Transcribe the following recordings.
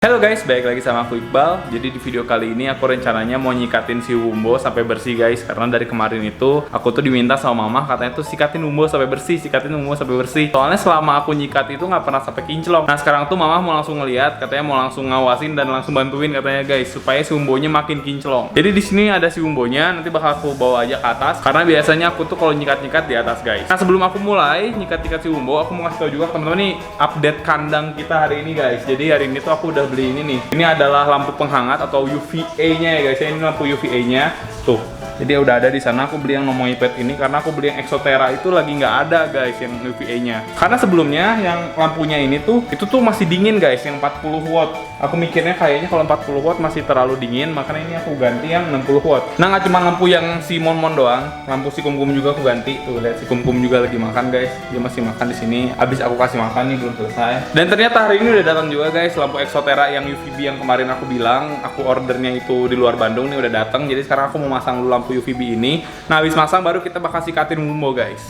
Halo guys, balik lagi sama aku Iqbal. Jadi di video kali ini aku rencananya mau nyikatin si Wumbo sampai bersih guys. Karena dari kemarin itu aku tuh diminta sama mama, katanya tuh sikatin Wumbo sampai bersih, sikatin Wumbo sampai bersih. Soalnya selama aku nyikat itu nggak pernah sampai kinclong. Nah sekarang tuh mama mau langsung ngeliat, katanya mau langsung ngawasin dan langsung bantuin katanya guys, supaya si Wumbonya makin kinclong. Jadi di sini ada si Wumbonya, nanti bakal aku bawa aja ke atas. Karena biasanya aku tuh kalau nyikat-nyikat di atas guys. Nah sebelum aku mulai nyikat-nyikat si Wumbo, aku mau kasih tau juga teman-teman nih update kandang kita hari ini guys. Jadi hari ini tuh aku udah beli ini nih. Ini adalah lampu penghangat atau UVA-nya ya guys. Ini lampu UVA-nya. Tuh. Jadi udah ada di sana. Aku beli yang Nomoy Pet ini karena aku beli yang Exotera itu lagi nggak ada guys yang UVA-nya. Karena sebelumnya yang lampunya ini tuh itu tuh masih dingin guys, yang 40 watt. Aku mikirnya kayaknya kalau 40 watt masih terlalu dingin, makanya ini aku ganti yang 60 watt. Nah nggak cuma lampu yang si Mon doang, lampu si Kumkum juga aku ganti. Tuh lihat si Kumkum juga lagi makan guys. Dia masih makan di sini. Habis aku kasih makan nih belum selesai. Dan ternyata hari ini udah datang juga guys lampu Exotera yang UVB yang kemarin aku bilang. Aku ordernya itu di luar Bandung nih udah datang. Jadi sekarang aku mau masang dulu lampu UVB ini. Nah habis masang baru kita bakal sikatin Wumbo guys.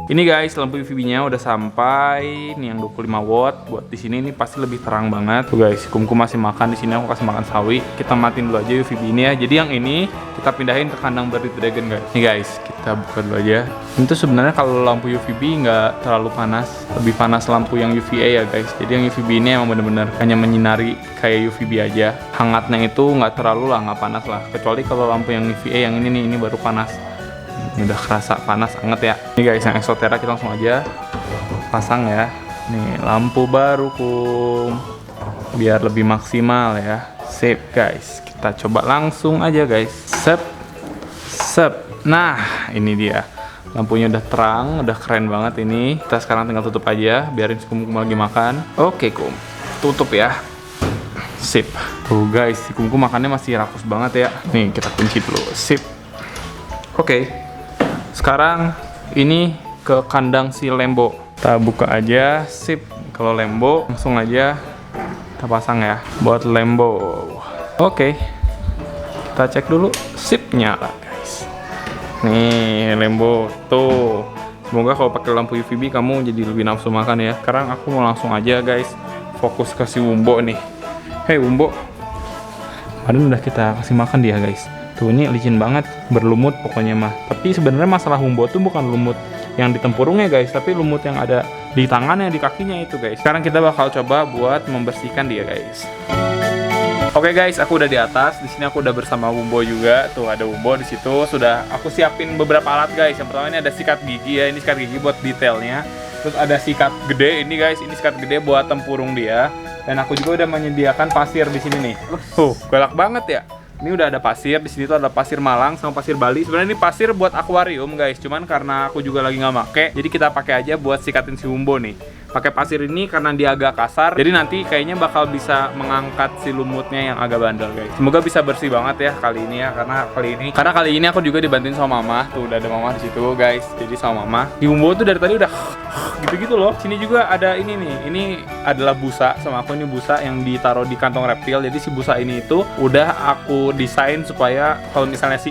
Ini guys lampu UVB-nya udah sampai. Nih yang 25 watt. Buat di sini nih pasti lebih terang banget. Tuh guys, Kumkum masih makan di sini. Aku kasih makan sawi. Kita matiin dulu aja UVB ini ya. Jadi yang ini kita pindahin ke kandang Bearded Dragon guys. Nih guys, kita buka dulu aja. Ini tuh sebenarnya kalau lampu UVB nggak terlalu panas. Lebih panas lampu yang UVA ya guys. Jadi yang UVB ini emang bener-bener hanya menyinari kayak UVB aja. Hangatnya itu nggak terlalu lah, nggak panas lah. Kecuali kalau lampu yang UVA yang ini nih, ini baru panas. Ini udah kerasa panas anget ya. Ini guys yang Exotera kita langsung aja pasang ya. Nih lampu baru Kum, biar lebih maksimal ya. Sip guys, kita coba langsung aja guys. Sep, sep. Nah ini dia, lampunya udah terang, udah keren banget ini. Kita sekarang tinggal tutup aja, biarin si Kumkum lagi makan. Oke Kum, tutup ya. Sip. Tuh guys, si Kumkum makannya masih rakus banget ya. Nih kita kunci dulu. Sip. Oke. Sekarang ini ke kandang si Lembo. Kita buka aja. Sip. Kalau Lembo langsung aja kita pasang ya buat Lembo. Oke. Kita cek dulu. Sip, nyala guys. Nih Lembo tuh. Semoga kalau pakai lampu UVB kamu jadi lebih nafsu makan ya. Sekarang aku mau langsung aja guys fokus ke si Wumbo nih. Hey Wumbo. Kemarin udah kita kasih makan dia guys. Tuh ini licin banget, berlumut pokoknya mah. Tapi sebenarnya masalah Wumbo tuh bukan lumut yang di tempurungnya guys, tapi lumut yang ada di tangannya, di kakinya itu guys. Sekarang kita bakal coba buat membersihkan dia guys. Oke guys, aku udah di atas. Di sini aku udah bersama Wumbo juga. Tuh ada Wumbo di situ. Sudah aku siapin beberapa alat guys. Yang pertama ini ada sikat gigi ya. Ini sikat gigi buat detailnya. Terus ada sikat gede ini guys. Ini sikat gede buat tempurung dia. Dan aku juga udah menyediakan pasir di sini nih. Tuh, galak banget ya. Ini udah ada pasir, di sini tuh ada pasir Malang sama pasir Bali. Sebenarnya ini pasir buat akuarium guys, cuman karena aku juga lagi nggak make, jadi kita pakai aja buat sikatin si Wumbo nih. Pakai pasir ini karena dia agak kasar, jadi nanti kayaknya bakal bisa mengangkat si lumutnya yang agak bandel guys. Semoga bisa bersih banget ya kali ini ya, karena kali ini aku juga dibantuin sama mama. Tuh udah ada mama di situ guys. Jadi sama mama. Si Wumbo tuh dari tadi udah gitu-gitu loh. Sini juga ada ini nih. Ini adalah busa sama aku, ini busa yang ditaruh di kantong reptil. Jadi si busa ini itu udah aku desain supaya kalau misalnya si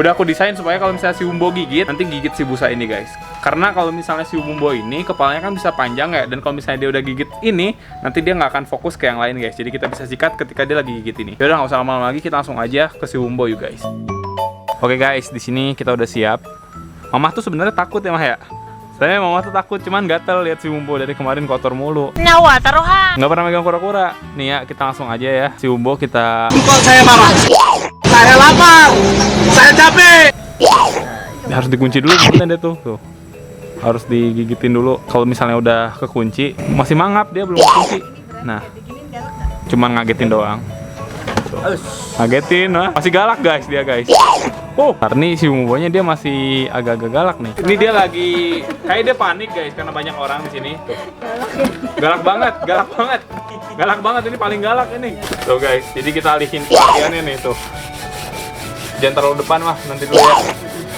udah aku desain supaya kalau misalnya si Wumbo gigit, nanti gigit si busa ini guys. Karena kalau misalnya si Wumbo ini kepalanya kan bisa panjang ya, dan kalau misalnya dia udah gigit ini, nanti dia nggak akan fokus ke yang lain guys. Jadi kita bisa sikat ketika dia lagi gigit ini. Yaudah nggak usah lama-lama lagi, kita langsung aja ke si Wumbo yuk guys. Oke guys, di sini kita udah siap. Mama tuh sebenarnya takut ya Mah ya. Saya mama tuh takut, cuman gatel lihat si Wumbo dari kemarin kotor mulu. Nyawa taruhan. Nggak pernah megang kura-kura. Nih ya, kita langsung aja ya. Si Wumbo kita. Kok saya marah? Saya lapar. Saya capek. Harus dikunci dulu mulutnya dia tuh. Harus digigitin dulu. Kalau misalnya udah kekunci, masih mangap dia belum kekunci. Nah, cuman ngagetin doang. Ngagetin, masih galak guys dia guys. Karena si Wumbonya dia masih agak-agak galak nih. Ini dia lagi, kayak dia panik guys karena banyak orang di sini. Tuh. Galak banget, galak banget ini paling galak ini. Tuh guys, jadi kita alihin perhatiannya nih tuh. Jangan terlalu depan mah, nanti dulu ya.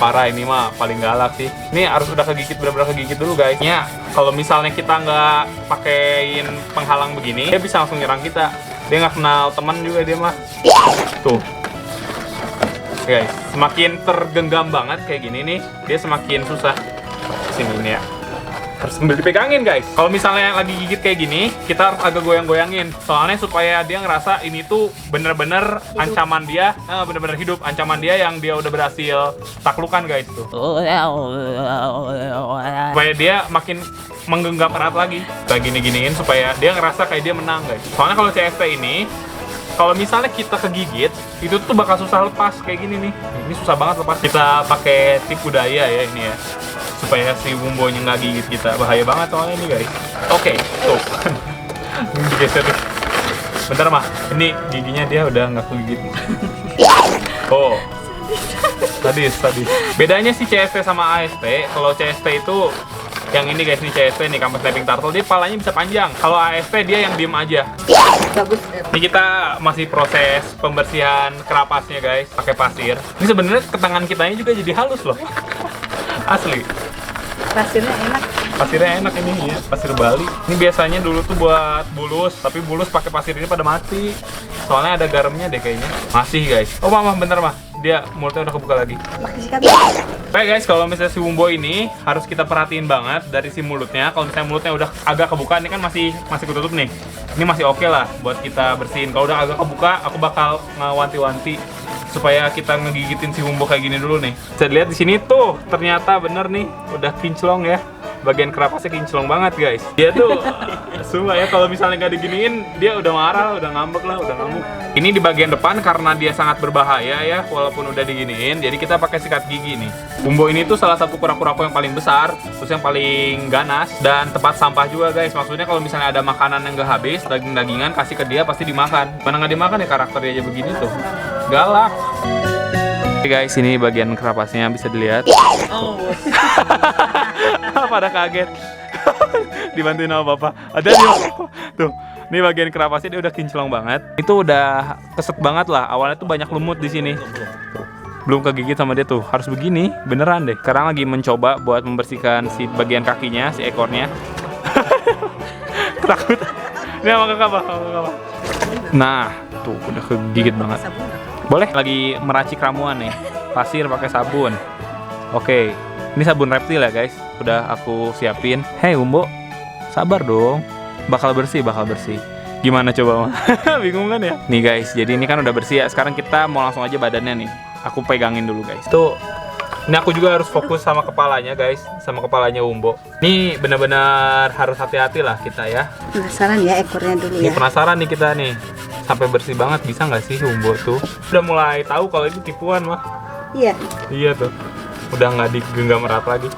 Parah ini mah paling galak sih. Ini harus udah kegigit, bener-bener kegigit dulu guys. Ya, kalau misalnya kita nggak pakein penghalang begini, dia bisa langsung nyerang kita. Dia nggak kenal teman juga dia mah. Tuh. Guys, semakin tergenggam banget kayak gini nih, dia semakin susah. Sini ini ya. harus sambil dipegangin guys. Kalau misalnya lagi gigit kayak gini, kita harus agak goyang-goyangin. Soalnya supaya dia ngerasa ini tuh bener-bener ancaman dia, bener-bener hidup. Ancaman dia yang dia udah berhasil taklukkan guys tuh. Supaya dia makin menggenggam erat lagi. Kita gini-giniin supaya dia ngerasa kayak dia menang guys. Soalnya kalau CST ini, kalau misalnya kita kegigit, itu tuh bakal susah lepas kayak gini nih. Ini susah banget lepas. Kita pakai tipu daya ya ini ya, supaya si Wumbonya nggak gigit kita. Bahaya banget soalnya ini guys. Oke, tuh. Ini digeser nih. Bentar mah, ini giginya dia udah nggak kegigit. Oh, sadis. Bedanya sih CST sama AST. Kalau CST itu yang ini guys, nih CST nih, Campus Snapping Turtle, dia palanya bisa panjang. Kalau AST dia yang diem aja. Bagus. Ini kita masih proses pembersihan kerapasnya guys, pakai pasir. Ini sebenarnya ke tangan kitanya juga jadi halus loh. Asli. Pasirnya enak. Pasirnya enak ini ya, pasir Bali. Ini biasanya dulu tuh buat bulus, tapi bulus pakai pasir ini pada mati. Soalnya ada garamnya deh kayaknya. Masih guys. Oh mama, bentar mah. Dia mulutnya udah kebuka lagi. Pakai sikat. Oke guys, kalau misalnya si Wumbo ini harus kita perhatiin banget dari si mulutnya. Kalau misalnya mulutnya udah agak kebuka, ini kan masih ketutup nih. Ini masih oke lah buat kita bersihin. Kalau udah agak kebuka, aku bakal ngewanti-wanti supaya kita ngegigitin si Wumbo kayak gini dulu nih. Bisa dilihat di sini tuh, ternyata bener nih, udah kinclong ya. Bagian kerapasnya kinclong banget guys. Dia tuh, sumpah ya, kalau misalnya nggak diginiin, dia udah marah, udah ngambek lah, udah ngamuk. Ini di bagian depan karena dia sangat berbahaya ya, walaupun udah diginiin. Jadi kita pakai sikat gigi nih. Wumbo ini tuh salah satu kura-kura yang paling besar, terus yang paling ganas, dan tempat sampah juga guys. Maksudnya kalau misalnya ada makanan yang nggak habis, daging-dagingan kasih ke dia pasti dimakan. Mana nggak dimakan ya, karakternya aja begini tuh. Galak. Oke guys, ini bagian kerapasnya bisa dilihat. Pada kaget. Dibantuin sama bapak. Ada nih tuh. Ini bagian kerapasnya dia udah kinclong banget. Itu udah keset banget lah. Awalnya tuh banyak lumut di sini. Belum kegigit sama dia tuh. Harus begini, beneran deh. Sekarang lagi mencoba buat membersihkan si bagian kakinya, si ekornya. Takut. Ini sama kakak apa? Nah, tuh udah kegigit banget. Boleh lagi meracik ramuan nih. Pasir pakai sabun. Oke. Ini sabun reptil ya guys. Udah aku siapin. Hei Wumbo, sabar dong. Bakal bersih. Gimana coba mah? Bingung kan ya? Nih guys, jadi ini kan udah bersih ya. Sekarang kita mau langsung aja badannya nih. Aku pegangin dulu guys. Tuh. Ini aku juga harus fokus sama kepalanya guys, sama kepalanya Wumbo. Ini benar-benar harus hati-hati lah kita ya. Penasaran ya ekornya dulu Ini ya. penasaran nih kita nih. Sampai bersih banget, bisa nggak sih Wumbo tuh? Udah mulai tahu kalau itu tipuan mah. Iya. Iya tuh. Udah nggak digenggam erat lagi.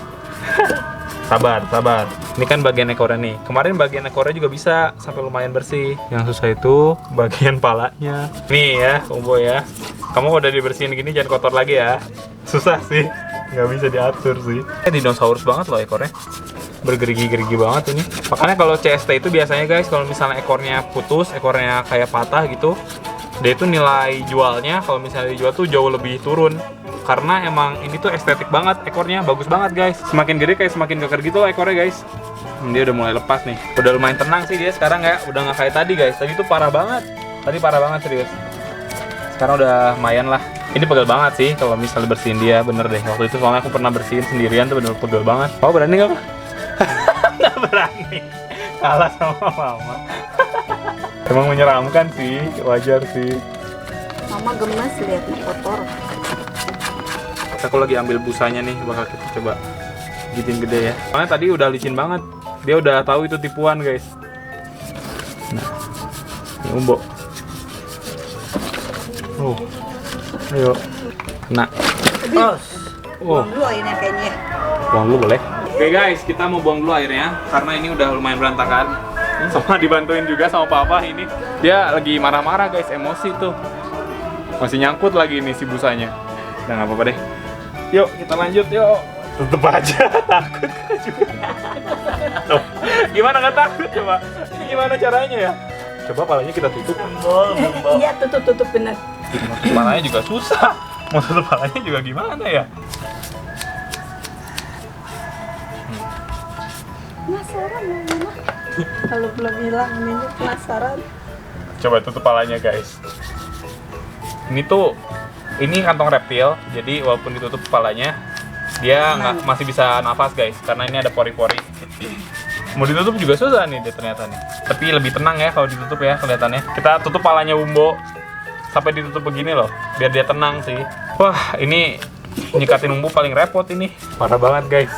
Sabar. Ini kan bagian ekornya nih. Kemarin bagian ekornya juga bisa sampai lumayan bersih. Yang susah itu bagian palanya. Nih ya, Wumbo ya. Kamu udah dibersihin gini jangan kotor lagi ya. Susah sih, nggak bisa diatur sih. Dinosaurus banget loh ekornya. Bergerigi-gerigi banget ini. Makanya kalau CST itu biasanya guys, kalau misalnya ekornya putus, ekornya kayak patah gitu, dia itu nilai jualnya kalau misalnya dijual tuh jauh lebih turun. Karena emang ini tuh estetik banget ekornya, bagus banget guys. Semakin gede kayak semakin keker gitu ekornya guys. Dia udah mulai lepas nih. Udah lumayan tenang sih dia sekarang ya. Udah nggak kayak tadi guys. Tadi tuh parah banget. Tadi parah banget serius. Sekarang udah lumayan lah. Ini pegel banget sih kalau misalnya bersihin dia, bener deh. Waktu itu soalnya aku pernah bersihin sendirian tuh bener pegel banget. Kamu berani nggak Pak? Nggak berani. Kalah sama mama. Emang menyeramkan sih, wajar sih. Mama gemes lihatnya kotor. Aku lagi ambil busanya nih, bakal kita coba gigitin gede ya. Soalnya tadi udah licin banget. Dia udah tahu itu tipuan guys. Nah, ini Wumbo. Ayo. Nah. Buang dulu airnya kayaknya. Buang dulu boleh. Oke guys, kita mau buang dulu airnya karena ini udah lumayan berantakan. Sama dibantuin juga sama papa ini. Dia lagi marah-marah guys, emosi tuh. Masih nyangkut lagi nih si busanya. Udah nggak apa-apa deh. Yuk kita lanjut yuk. Tetep aja takut juga. Tuh, gimana nggak takut coba? Ini gimana caranya ya? Coba palanya kita tutup. Iya tutup bener. Palanya juga susah. Mau tutup palanya juga gimana ya? Penasaran Mama. Kalau belum hilang ini penasaran. Coba tutup palanya guys. Ini tuh, ini kantong reptil. Jadi walaupun ditutup kepalanya, dia masih bisa nafas guys. Karena ini ada pori-pori. Mau ditutup juga susah nih dia ternyata nih. Tapi lebih tenang ya kalau ditutup ya kelihatannya. Kita tutup palanya Wumbo sampai ditutup begini loh, biar dia tenang sih. Wah, ini nyikatin Wumbo paling repot ini. Parah banget guys.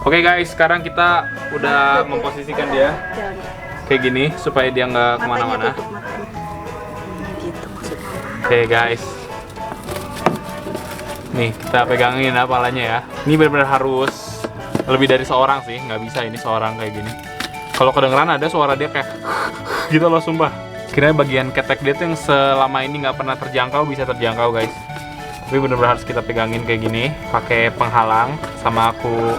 Oke guys, sekarang kita udah memposisikan dia Jangan. kayak gini supaya dia nggak kemana-mana. Tutup matanya. Gitu maksudnya. Oke guys, nih kita pegangin ya palanya ya. Ini benar-benar harus lebih dari seorang sih, nggak bisa ini seorang kayak gini. Kalau kedengeran ada suara dia kayak gitu loh, sumpah. Kira bagian ketek dia tuh yang selama ini nggak pernah terjangkau bisa terjangkau guys. Tapi benar-benar harus kita pegangin kayak gini, pakai penghalang, sama aku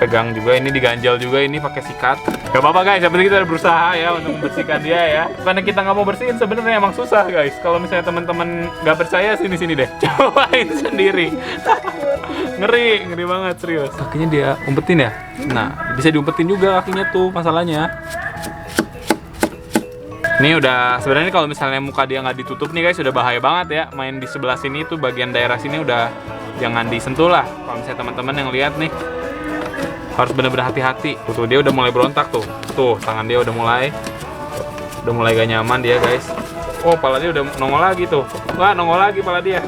pegang juga. Ini diganjal juga ini pakai sikat. Gak apa-apa guys, yang penting kita udah berusaha ya untuk membersihkan dia ya. Karena kita nggak mau bersihin sebenarnya emang susah guys. Kalau misalnya teman-teman nggak percaya sini deh, cobain sendiri. ngeri banget serius. Kakinya dia umpetin ya. Nah bisa diumpetin juga kakinya tuh masalahnya. Ini udah sebenarnya kalau misalnya muka dia nggak ditutup nih guys udah bahaya banget ya. Main di sebelah sini tuh bagian daerah sini udah jangan disentuh lah. Kalau misalnya teman-teman yang lihat nih harus benar-benar hati-hati. Tuh dia udah mulai berontak tuh. Tuh tangan dia udah mulai gak nyaman dia guys. Oh pala dia udah nongol lagi tuh. Wah nongol lagi pala dia.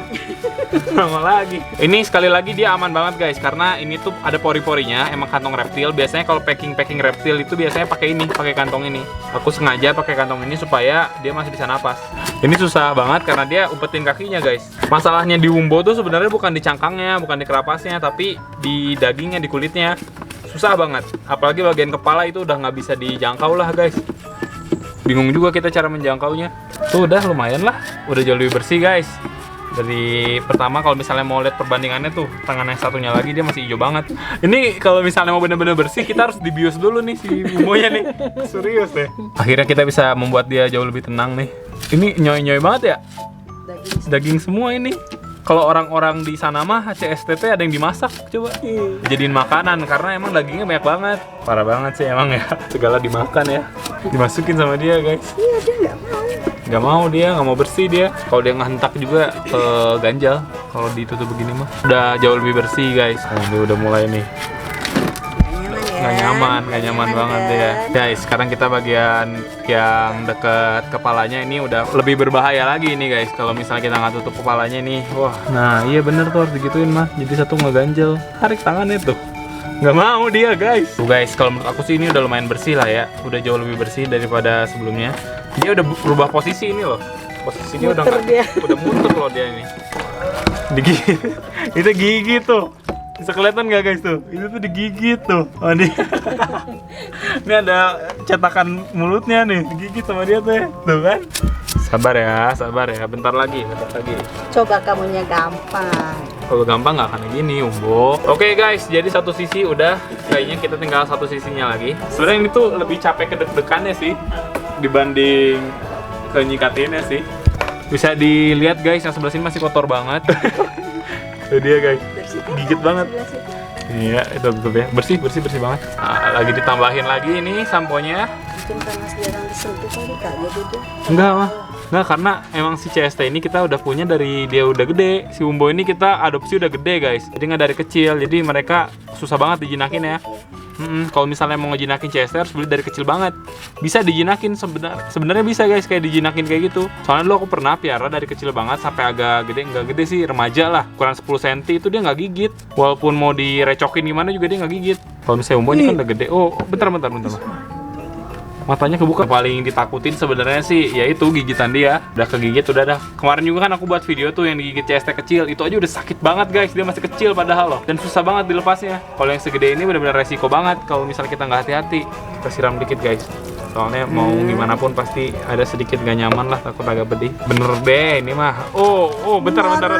Nongol lagi. Ini sekali lagi dia aman banget guys karena ini tuh ada pori-porinya. Emang kantong reptil. Biasanya kalau packing reptil itu biasanya pakai ini, pakai kantong ini. Aku sengaja pakai kantong ini supaya dia masih bisa napas. Ini susah banget karena dia umpetin kakinya guys. Masalahnya di Wumbo tuh sebenarnya bukan di cangkangnya, bukan di kerapasnya, tapi di dagingnya, di kulitnya. Susah banget. Apalagi bagian kepala itu udah nggak bisa dijangkau lah guys. Bingung juga kita cara menjangkaunya. Tuh udah lumayan lah, udah jauh lebih bersih guys. Dari pertama kalau misalnya mau lihat perbandingannya tuh tangan yang satunya lagi dia masih hijau banget. Ini kalau misalnya mau bener-bener bersih kita harus dibius dulu nih si Wumbonya nih. Serius deh. Akhirnya kita bisa membuat dia jauh lebih tenang nih. Ini nyoy-nyoy banget ya. Daging semua ini. Kalau orang-orang di sana mah CSTT ada yang dimasak coba. Jadiin makanan karena emang dagingnya banyak banget. Parah banget sih emang ya. Segala dimakan ya. Dimasukin sama dia guys. Iya dia nggak mau. Nggak mau dia, nggak mau bersih dia. Kalau dia ngehentak juga ganjal. Kalau ditutup begini mah udah jauh lebih bersih guys. Nah, dia udah mulai nih. Nggak nyaman banget ya. Guys, sekarang kita bagian yang deket kepalanya ini udah lebih berbahaya lagi nih guys. Kalau misalnya kita nggak tutup kepalanya nih, wah. Nah iya bener tuh harus digituin mah. Jadi satu ngeganjel. Tarik tangannya tuh. Nggak mau dia guys. Tuh guys, kalau menurut aku sih ini udah lumayan bersih lah ya. Udah jauh lebih bersih daripada sebelumnya. Dia udah berubah posisi ini loh. Posisinya udah muter loh dia ini. Digigit. Itu gigi tuh. Bisa kelihatan nggak guys tuh? Itu tuh digigit tuh. Oh ini. Ini ada cetakan mulutnya nih, digigit sama dia tuh. Tuh kan? Sabar ya. Bentar lagi. Coba kamunya gampang. Kalau gampang nggak akan gini, Wumbo. Oke guys, jadi satu sisi udah, kayaknya kita tinggal satu sisinya lagi. Sebenarnya ini tuh lebih capek ke deg-degannya sih dibanding ke nyikatinnya sih. Bisa dilihat guys, yang sebelah sini masih kotor banget. Itu dia guys, gigit banget. Iya, itu tutup ya. Bersih banget. Nah, lagi ditambahin lagi ini samponya. Mungkin karena jarang disentuh kali ya dia. Enggak, karena emang si CST ini kita udah punya dari dia udah gede. Si Wumbo ini kita adopsi udah gede guys. Jadi nggak dari kecil. Jadi mereka susah banget dijinakin ya. Kalau misalnya mau ngejinakin CST harus beli dari kecil banget. Bisa dijinakin sebenarnya bisa guys kayak dijinakin kayak gitu. Soalnya dulu aku pernah piara dari kecil banget sampai agak gede, nggak gede sih, remaja lah. Ukuran 10 cm itu dia nggak gigit. Walaupun mau direcokin gimana juga dia nggak gigit. Kalau misalnya Wumbo ini kan udah gede. Oh, bentar. Matanya kebuka. Paling ditakutin sebenarnya sih yaitu gigitan dia. Udah kegigit udah dah. Kemarin juga kan aku buat video tuh yang digigit CST kecil. Itu aja udah sakit banget guys. Dia masih kecil padahal loh. Dan susah banget dilepasnya. Kalau yang segede ini benar-benar resiko banget kalau misalnya kita nggak hati-hati. Kita siram dikit guys. Soalnya mau gimana pun pasti ada sedikit gak nyaman lah, takut agak pedih. Bener deh ini mah. Oh, bentar. Marah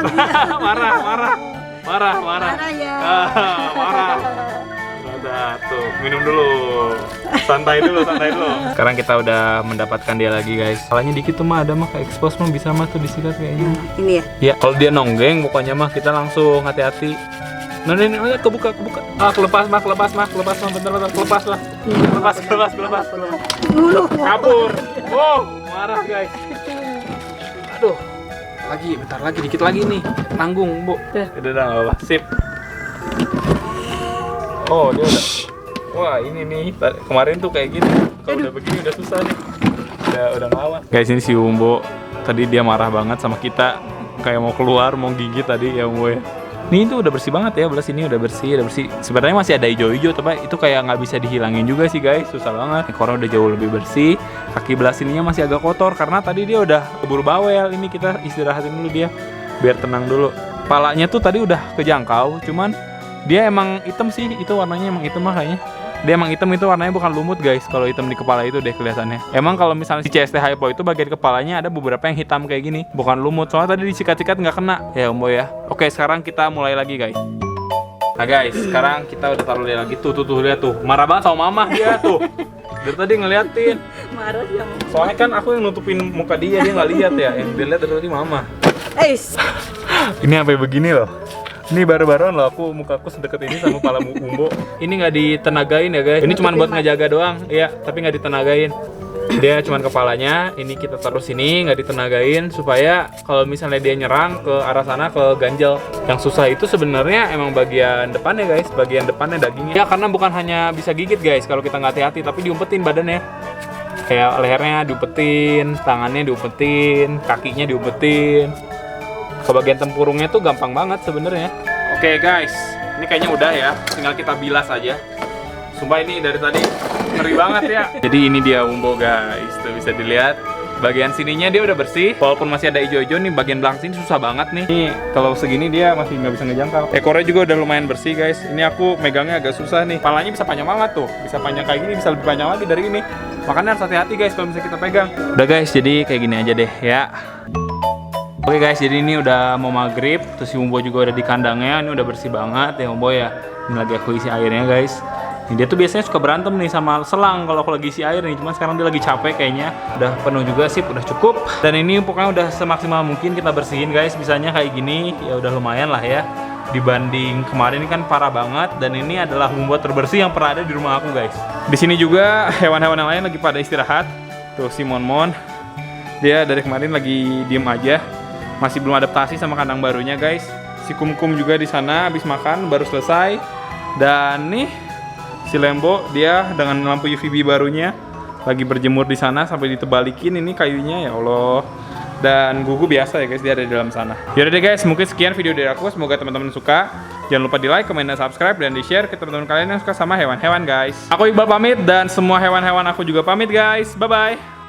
ya. Marah. Udah tuh, minum dulu. Santai dulu. Sekarang kita udah mendapatkan dia lagi guys. Salahnya dikit tuh mah ada mah kayak expose mah bisa mah tuh disikat kayaknya. Ini ya? Iya, kalau dia nonggeng pokoknya mah kita langsung hati-hati. Nah ini kebuka. Kelepas mah, bentar. Kelepas lah. Kelepas. Kabur. Oh, marah guys. Aduh. Bentar lagi, dikit lagi nih. Tanggung, Bu. Udah, enggak apa-apa. Sip. Oh, dia udah. Wah ini nih, kemarin tuh kayak gini. Kalau udah begini udah susah nih. Udah ngelawan. Guys, ini si Wumbo tadi dia marah banget sama kita, kayak mau keluar, mau gigit tadi ya Wumbo ya. Ini tuh udah bersih banget ya, belah sini udah bersih. Sebenarnya masih ada hijau-hijau, tapi itu kayak nggak bisa dihilangin juga sih guys, susah banget. Ekornya udah jauh lebih bersih, kaki belah sininya masih agak kotor karena tadi dia udah keburu bawel. Ini kita istirahatin dulu dia, biar tenang dulu. Palanya tuh tadi udah kejangkau, cuman dia emang hitam sih, itu warnanya emang hitam makanya. Dia emang hitam itu warnanya bukan lumut guys. Kalau hitam di kepala itu deh kelihatannya. Emang kalau misalnya si CST Hypo itu bagian kepalanya ada beberapa yang hitam kayak gini, bukan lumut. Soalnya tadi disikat-sikat nggak kena ya Umbo ya. Oke, sekarang kita mulai lagi guys. Nah guys, sekarang kita udah taruh dia lagi. Tuh lihat tuh, marah banget sama mama dia tuh. Dari tadi ngeliatin. Marah ya. Soalnya kan aku yang nutupin muka dia nggak lihat ya. Yang dia lihat dari tadi mama. Ini sampai begini loh. Ini baru-baruan loh mukaku sedekat ini sama kepala Umbo. Ini nggak ditenagain ya guys. Ini cuma buat ngejaga doang, ya. Tapi nggak ditenagain. Dia cuma kepalanya. Ini kita taruh sini, nggak ditenagain supaya kalau misalnya dia nyerang ke arah sana ke ganjel. Yang susah itu sebenarnya emang bagian depannya guys. Bagian depannya dagingnya. Ya karena bukan hanya bisa gigit guys kalau kita nggak hati-hati, tapi diumpetin badannya. Kayak lehernya diumpetin, tangannya diumpetin, kakinya diumpetin. Ke bagian tempurungnya tuh gampang banget sebenarnya. Oke guys, ini kayaknya udah ya, tinggal kita bilas aja. Sumpah ini dari tadi ngeri banget ya. Jadi ini dia Wumbo guys, tuh bisa dilihat. Bagian sininya dia udah bersih, walaupun masih ada hijau-hijau nih, bagian belakang sini susah banget nih. Nih kalau segini dia masih nggak bisa ngejangkau. Ekornya juga udah lumayan bersih guys. Ini aku megangnya agak susah nih. Palanya bisa panjang banget tuh, bisa panjang kayak gini, bisa lebih panjang lagi dari ini. Makanya harus hati-hati guys kalau misalnya kita pegang. Udah guys, jadi kayak gini aja deh ya. Oke guys, jadi ini udah mau maghrib, terus si Wumbo juga udah di kandangnya, ini udah bersih banget ya Wumbo ya. Ini lagi aku isi airnya guys. Ini dia tuh biasanya suka berantem nih sama selang kalau aku lagi isi air nih, cuman sekarang dia lagi capek kayaknya. Udah penuh juga sip, udah cukup. Dan ini pokoknya udah semaksimal mungkin kita bersihin guys, bisanya kayak gini ya udah lumayan lah ya. Dibanding kemarin kan parah banget, dan ini adalah Wumbo terbersih yang pernah ada di rumah aku guys. Di sini juga hewan-hewan yang lain lagi pada istirahat. Tuh si Mon, dia dari kemarin lagi diem aja. Masih belum adaptasi sama kandang barunya guys. Si Kumkum juga di sana habis makan baru selesai. Dan nih si Lembo dia dengan lampu UVB barunya lagi berjemur di sana sampai ditebalikin ini kayunya ya Allah. Dan Gugu biasa ya guys, dia ada di dalam sana. Yaudah deh guys, mungkin sekian video dari aku. Semoga teman-teman suka. Jangan lupa di like, komen, dan subscribe, dan di share ke teman-teman kalian yang suka sama hewan-hewan guys. Aku Iqbal pamit, dan semua hewan-hewan aku juga pamit guys. Bye bye.